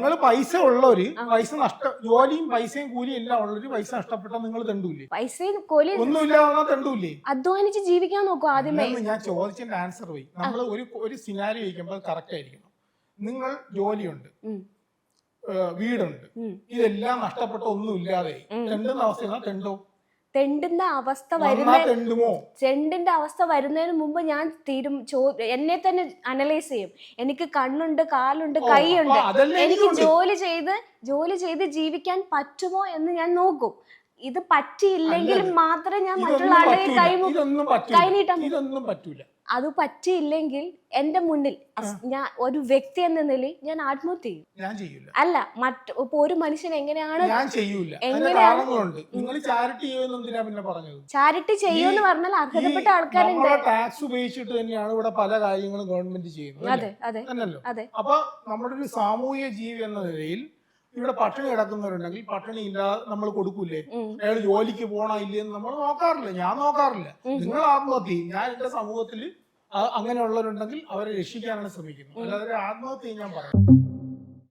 നിങ്ങൾ പൈസ ഉള്ളവര് ജോലിയും പൈസയും കൂലിയും എല്ലാം ഉള്ളവര് പൈസ നഷ്ടപ്പെട്ടാൽ നിങ്ങൾ തെണ്ടൂല്ലേ? പൈസയും കൂലി ഒന്നുമില്ലാതെ തെണ്ടൂല്ലേ? അധ്വാനിച്ച് ജീവിക്കാൻ നോക്കും ആദ്യമേ. ഞാൻ ചോദിച്ചതിന്റെ ആൻസർ പോയി. നമ്മൾ ഒരു സിനാരി വയ്ക്കുമ്പോൾ കറക്റ്റ് ആയിരിക്കണം. നിങ്ങൾ ജോലിയുണ്ട്, വീടുണ്ട്, ഇതെല്ലാം നഷ്ടപ്പെട്ട ഒന്നുമില്ലാതെ തെണ്ടുന്ന അവസ്ഥ തെണ്ടോ? തെണ്ടിന്റെ അവസ്ഥ വരുന്നതിന് മുമ്പ് ഞാൻ എന്നെ തന്നെ അനലൈസ് ചെയ്യും. എനിക്ക് കണ്ണുണ്ട്, കാലുണ്ട്, കൈയുണ്ട്, എനിക്ക് ജോലി ചെയ്ത് ജീവിക്കാൻ പറ്റുമോ എന്ന് ഞാൻ നോക്കും. ഇത് പറ്റിയില്ലെങ്കിൽ മാത്രമേ ഞാൻ മറ്റുള്ള ആളുടെ കൈനീട്ടാൻ. അത് പറ്റിയില്ലെങ്കിൽ എന്റെ മുന്നിൽ ഞാൻ ഒരു വ്യക്തി എന്ന നിലയിൽ ഞാൻ ആത്മഹത്യ ചെയ്യും. അല്ല ഇപ്പൊ ഒരു മനുഷ്യൻ എങ്ങനെയാണ് ചാരിറ്റി ചെയ്യുമെന്ന് പറഞ്ഞാൽ അർഹതപ്പെട്ട ആൾക്കാരുണ്ട്. ടാക്സ് ഉപയോഗിച്ചിട്ട് തന്നെയാണ് ഇവിടെ പല കാര്യങ്ങളും ഗവൺമെന്റ് ചെയ്യുന്നത്. അതെ. അപ്പൊ നമ്മുടെ ഒരു സാമൂഹിക ജീവി എന്ന നിലയിൽ ഇവിടെ പട്ടിണി കിടക്കുന്നവരുണ്ടെങ്കിൽ പട്ടിണി ഇല്ലാതെ നമ്മൾ കൊടുക്കൂലേ? അയാൾ ജോലിക്ക് പോണോ ഇല്ലെന്ന് നമ്മൾ നോക്കാറില്ല. ഞാൻ നോക്കാറില്ല. നിങ്ങൾ ആത്മഹത്യ ചെയ്യും. ഞാൻ എന്റെ സമൂഹത്തിൽ അങ്ങനെയുള്ളവരുണ്ടെങ്കിൽ അവരെ രക്ഷിക്കാനാണ് ശ്രമിക്കുന്നത്. അല്ലാതെ ആത്മഹത്യ ഞാൻ പറയാം.